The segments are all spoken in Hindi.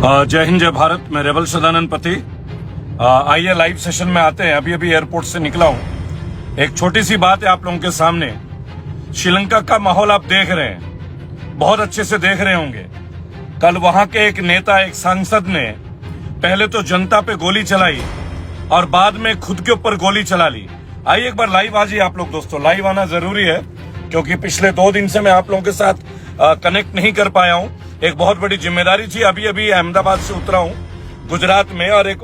जय हिंद जय भारत। मैं रेबल सदानंद पति। आइए लाइव सेशन में आते हैं। अभी अभी एयरपोर्ट से निकला हूं। एक छोटी सी बात है आप लोगों के सामने। श्रीलंका का माहौल आप देख रहे हैं, बहुत अच्छे से देख रहे होंगे। कल वहां के एक नेता, एक सांसद ने पहले तो जनता पे गोली चलाई और बाद में खुद के ऊपर गोली चला ली। आइए एक बार लाइव आ जाइए आप लोग। दोस्तों लाइव आना जरूरी है क्योंकि पिछले 2 दिन से मैं आप लोगों के साथ कनेक्ट नहीं कर पाया हूं। एक बहुत बड़ी जिम्मेदारी थी। अभी अभी अहमदाबाद से उतरा हूं गुजरात में और एक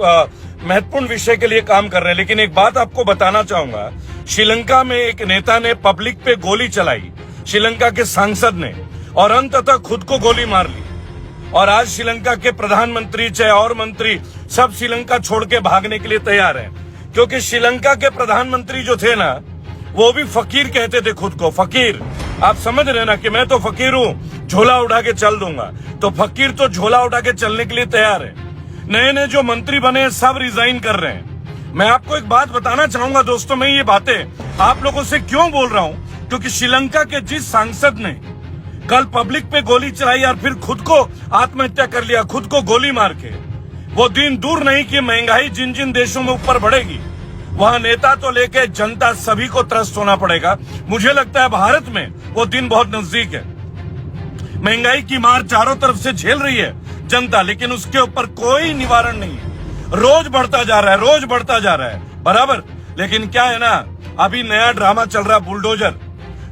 महत्वपूर्ण विषय के लिए काम कर रहे हैं। लेकिन एक बात आपको बताना चाहूंगा, श्रीलंका में एक नेता ने पब्लिक पे गोली चलाई, श्रीलंका के सांसद ने, और अंततः खुद को गोली मार ली। और आज श्रीलंका के प्रधानमंत्री चाहे और मंत्री सब श्रीलंका छोड़ के भागने के लिए तैयार हैं क्योंकि श्रीलंका के प्रधानमंत्री जो थे ना, वो भी फकीर कहते थे खुद को। फकीर, आप समझ रहे ना कि मैं तो फकीर हूं, झोला उठा के चल दूंगा। तो फकीर तो झोला उठा के चलने के लिए तैयार है। नए नए जो मंत्री बने सब रिजाइन कर रहे हैं। मैं आपको एक बात बताना चाहूंगा दोस्तों, मैं ये बातें आप लोगों से क्यों बोल रहा हूं, क्योंकि श्रीलंका के जिस सांसद ने कल पब्लिक पे गोली चलाई और फिर खुद को आत्महत्या कर लिया, खुद को गोली मार के, वो दिन दूर नहीं कि महंगाई जिन जिन देशों में ऊपर बढ़ेगी, वहां नेता तो लेके जनता सभी को त्रस्त होना पड़ेगा। मुझे लगता है भारत में वो दिन बहुत नजदीक है। महंगाई की मार चारों तरफ से झेल रही है जनता, लेकिन उसके ऊपर कोई निवारण नहीं है। रोज बढ़ता जा रहा है, रोज बढ़ता जा रहा है, बराबर। लेकिन क्या है ना, अभी नया ड्रामा चल रहा है, बुलडोजर।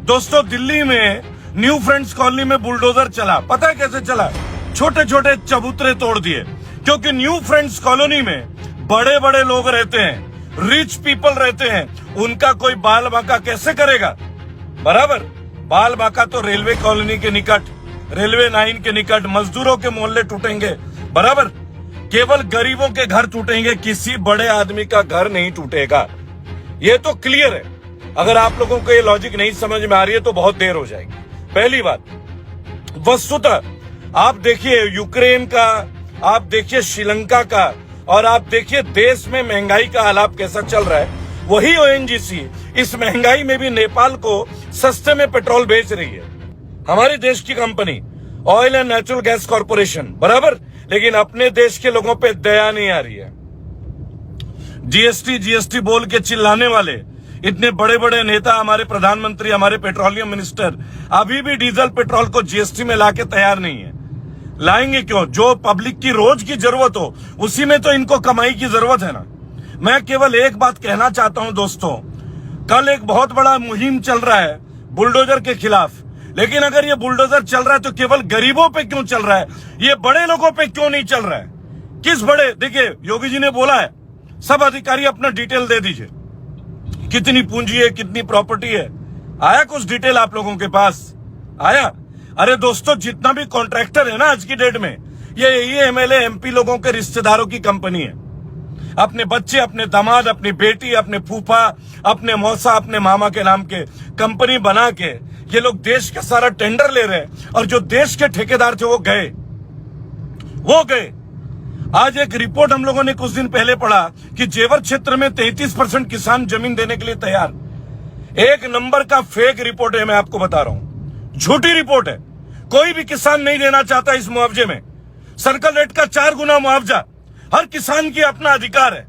दोस्तों दिल्ली में न्यू फ्रेंड्स कॉलोनी में बुलडोजर चला। पता है कैसे चला? छोटे छोटे चबूतरे तोड़ दिए, क्योंकि न्यू फ्रेंड्स कॉलोनी में बड़े बड़े लोग रहते हैं, रिच पीपल रहते हैं। उनका कोई बाल बांका कैसे करेगा? बराबर। बाल बांका तो रेलवे कॉलोनी के निकट, रेलवे लाइन के निकट, मजदूरों के मोहल्ले टूटेंगे, बराबर। केवल गरीबों के घर टूटेंगे, किसी बड़े आदमी का घर नहीं टूटेगा। ये तो क्लियर है। अगर आप लोगों को ये लॉजिक नहीं समझ में आ रही है तो बहुत देर हो जाएगी। पहली बात, वस्तुतः आप देखिए यूक्रेन का, आप देखिए श्रीलंका का, और आप देखिए देश में महंगाई का हालात कैसा चल रहा है। वही ओएनजीसी इस महंगाई में भी नेपाल को सस्ते में पेट्रोल बेच रही है, हमारे देश की company oil and natural gas corporation, बराबर। लेकिन अपने देश के लोगों पे दया नहीं आ रही है। जीएसटी बोल के चिल्लाने वाले इतने बड़े बड़े नेता, हमारे प्रधानमंत्री, हमारे पेट्रोलियम मिनिस्टर, अभी भी डीजल पेट्रोल को जीएसटी में लाके तैयार नहीं है। लाएंगे क्यों? जो पब्लिक की रोज की जरूरत हो उसी में तो इनको कमाई की जरूरत है ना। मैं केवल एक बात कहना चाहता हूं दोस्तों, कल एक बहुत बड़ा मुहिम चल रहा है बुलडोजर के खिलाफ। लेकिन अगर ये बुलडोजर चल रहा है तो केवल गरीबों पे क्यों चल रहा है? ये बड़े लोगों पे क्यों नहीं चल रहा है? किस बड़े? देखिए योगी जी ने बोला है सब अधिकारी अपना डिटेल दे दीजिए, कितनी पूंजी है, कितनी प्रॉपर्टी है। आया कुछ डिटेल आप लोगों के पास? आया? अरे दोस्तों, जितना भी कॉन्ट्रैक्टर है ना आज की डेट में, ये एमएलए एमपी लोगों के रिश्तेदारों की कंपनी है। अपने बच्चे, अपने दामाद, अपनी बेटी, अपने फूफा, अपने मौसा, अपने मामा के नाम के कंपनी बना के ये लोग देश का सारा टेंडर ले रहे हैं। और जो देश के ठेकेदार थे वो गए। आज एक रिपोर्ट हम लोगों ने कुछ दिन पहले पढ़ा कि जेवर क्षेत्र में 33% किसान जमीन देने के लिए तैयार। एक नंबर का फेक रिपोर्ट है, मैं आपको बता रहा हूं, झूठी रिपोर्ट है। कोई भी किसान नहीं देना चाहता इस मुआवजे में। सर्कल रेट का 4 गुना मुआवजा, हर किसान की अपना अधिकार है।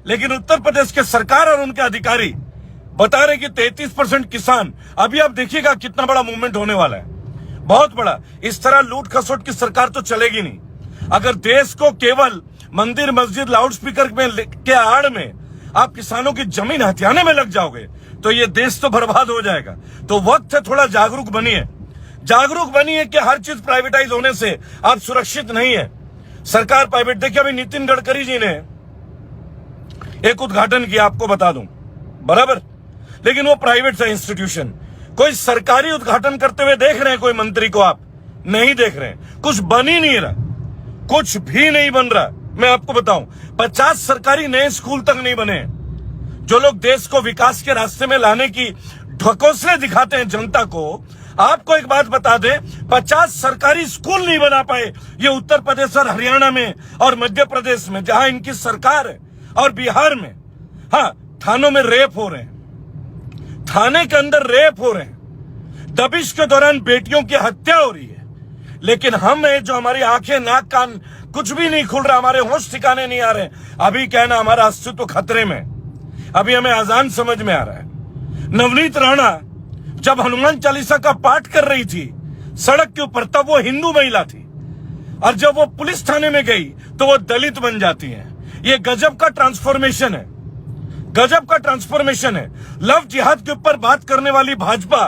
लेकिन उत्तर प्रदेश के सरकार और उनके अधिकारी बता रहे कि 33% किसान। अभी आप देखिएगा कितना बड़ा मूवमेंट होने वाला है, बहुत बड़ा। इस तरह लूट खसोट की सरकार तो चलेगी नहीं। अगर देश को केवल मंदिर मस्जिद लाउडस्पीकर में के आड़ में आप किसानों की जमीन हथियाने में लग जाओगे तो ये देश तो बर्बाद हो जाएगा। तो वक्त है थोड़ा जागरूक बनिए कि हर चीज प्राइवेटाइज होने से आप सुरक्षित नहीं है। सरकार प्राइवेट, देखिए अभी नितिन गडकरी जी ने एक उद्घाटन किया, आपको बता दूं, बराबर। लेकिन वो प्राइवेट सा इंस्टीट्यूशन, कोई सरकारी उद्घाटन करते हुए देख रहे हैं कोई मंत्री को? आप नहीं देख रहे हैं। कुछ बन ही नहीं रहा, कुछ भी नहीं बन रहा। मैं आपको बताऊं, 50 सरकारी नए स्कूल तक नहीं बने। जो लोग देश को विकास के रास्ते में लाने की ढकोसले दिखाते हैं जनता को, आपको एक बात बता दें, 50 सरकारी स्कूल नहीं बना पाए ये उत्तर प्रदेश और हरियाणा में और मध्य प्रदेश में जहां इनकी सरकार है, और बिहार में। हाँ, थानों में रेप हो रहे हैं, थाने के अंदर रेप हो रहे हैं, दबिश के दौरान बेटियों की हत्या हो रही है। लेकिन हम है जो हमारी आंखें नाक कान कुछ भी नहीं खुल रहा, हमारे होश ठिकाने नहीं आ रहे, अभी कहना हमारा अस्तित्व खतरे में, अभी हमें अजान समझ में आ रहा है। नवनीत राणा जब हनुमान चालीसा का पाठ कर रही थी सड़क के ऊपर, तब वो हिंदू महिला थी, और जब वो पुलिस थाने में गई तो वो दलित बन जाती है। ये गजब का ट्रांसफॉर्मेशन है, गजब का ट्रांसफॉर्मेशन है। लव जिहाद के ऊपर बात करने वाली भाजपा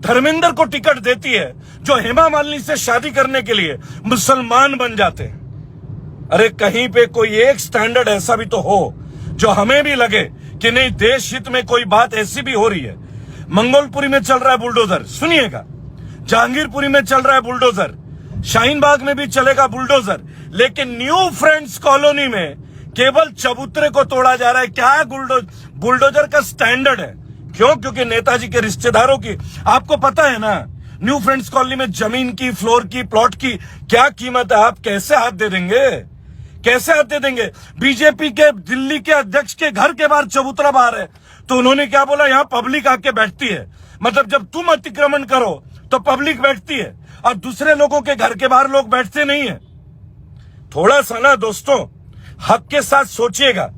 धर्मेंद्र को टिकट देती है, जो हेमा मालिनी से शादी करने के लिए मुसलमान बन जाते हैं। अरे कहीं पे कोई एक स्टैंडर्ड ऐसा भी तो हो जो हमें भी लगे कि नहीं, देश हित में कोई बात ऐसी भी हो रही है। मंगोलपुरी में चल रहा है बुलडोजर, सुनिएगा, जहांगीरपुरी में चल रहा है बुलडोजर, शाहीन बाग में भी चलेगा बुलडोजर, लेकिन न्यू फ्रेंड्स कॉलोनी में केवल चबूतरे को तोड़ा जा रहा है। क्या है बुलडोजर का स्टैंडर्ड है? क्यों? क्योंकि नेताजी के रिश्तेदारों की, आपको पता है ना न्यू फ्रेंड्स कॉलोनी में जमीन की, फ्लोर की, प्लॉट की क्या कीमत है। आप कैसे हाथ दे देंगे, कैसे हाथ दे देंगे? बीजेपी के दिल्ली के अध्यक्ष के घर के बाहर चबूतरा बाहर है, तो उन्होंने क्या बोला, यहां पब्लिक आके बैठती है। मतलब जब तुम अतिक्रमण करो तो पब्लिक बैठती है, और दूसरे लोगों के घर के बाहर लोग बैठते नहीं है। थोड़ा सा ना दोस्तों हक के साथ सोचिएगा।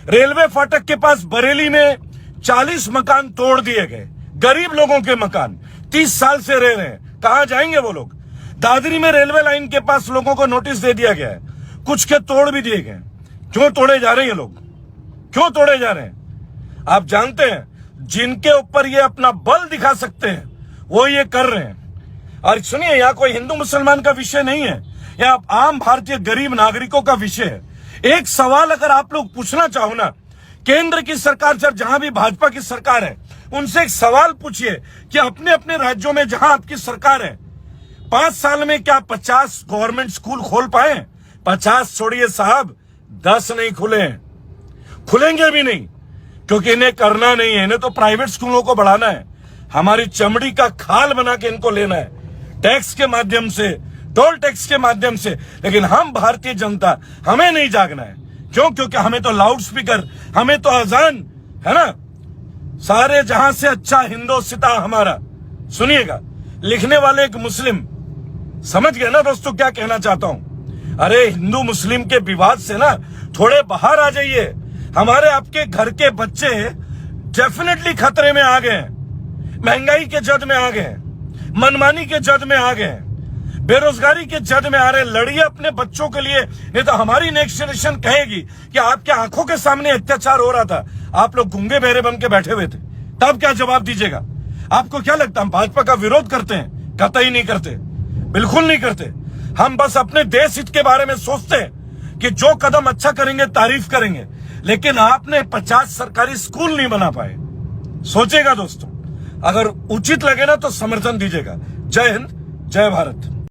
रेलवे फाटक के पास बरेली में 40 मकान तोड़ दिए गए, गरीब लोगों के मकान, 30 साल से रह रहे हैं, कहां जाएंगे वो लोग? दादरी में रेलवे लाइन के पास लोगों को नोटिस दे दिया गया है, कुछ के तोड़ भी दिए गए। क्यों तोड़े जा रहे हैं लोग, क्यों तोड़े जा रहे हैं? आप जानते हैं जिनके ऊपर ये अपना बल दिखा सकते हैं वो ये कर रहे हैं। और सुनिए, यहाँ कोई हिंदू मुसलमान का विषय नहीं है, यहाँ आम भारतीय गरीब नागरिकों का विषय है। एक सवाल अगर आप लोग पूछना चाहो ना, केंद्र की सरकार से, जहां भी भाजपा की सरकार है, उनसे एक सवाल पूछिए कि अपने अपने राज्यों में जहां आपकी सरकार है, 5 साल में क्या 50 गवर्नमेंट स्कूल खोल पाए? 50 छोड़िए साहब, 10 नहीं खुले हैं, खुलेंगे भी नहीं, क्योंकि इन्हें करना नहीं है। इन्हें तो प्राइवेट स्कूलों को बढ़ाना है, हमारी चमड़ी का खाल बना के इनको लेना है, टैक्स के माध्यम से, टोल टैक्स के माध्यम से। लेकिन हम भारतीय जनता, हमें नहीं जागना है। क्यों? क्योंकि हमें तो लाउड स्पीकर, हमें तो अजान है ना, सारे जहां से अच्छा हिंदोस्तान हमारा। सुनिएगा, लिखने वाले एक मुस्लिम, समझ गए ना दोस्तों क्या कहना चाहता हूं? अरे हिंदू मुस्लिम के विवाद से ना थोड़े बाहर आ जाइए। हमारे आपके घर के बच्चे डेफिनेटली खतरे में आ गए, महंगाई के जद में आ गए, मनमानी के जद में आ गए, बेरोजगारी के जद में आ रहे। लड़िए अपने बच्चों के लिए, नहीं तो हमारी नेक्स्ट जनरेशन कहेगी कि आपके आंखों के सामने अत्याचार हो रहा था, आप लोग गूंगे बहरे बन के बैठे हुए थे, तब क्या जवाब दीजिएगा? आपको क्या लगता है हम भाजपा का विरोध करते हैं? कतई नहीं करते, बिल्कुल नहीं करते। हम बस अपने देश हित के बारे में सोचते हैं कि जो कदम अच्छा करेंगे तारीफ करेंगे, लेकिन आपने 50 सरकारी स्कूल नहीं बना पाए। सोचेगा दोस्तों, अगर उचित लगे ना तो समर्थन दीजिएगा। जय हिंद, जय भारत।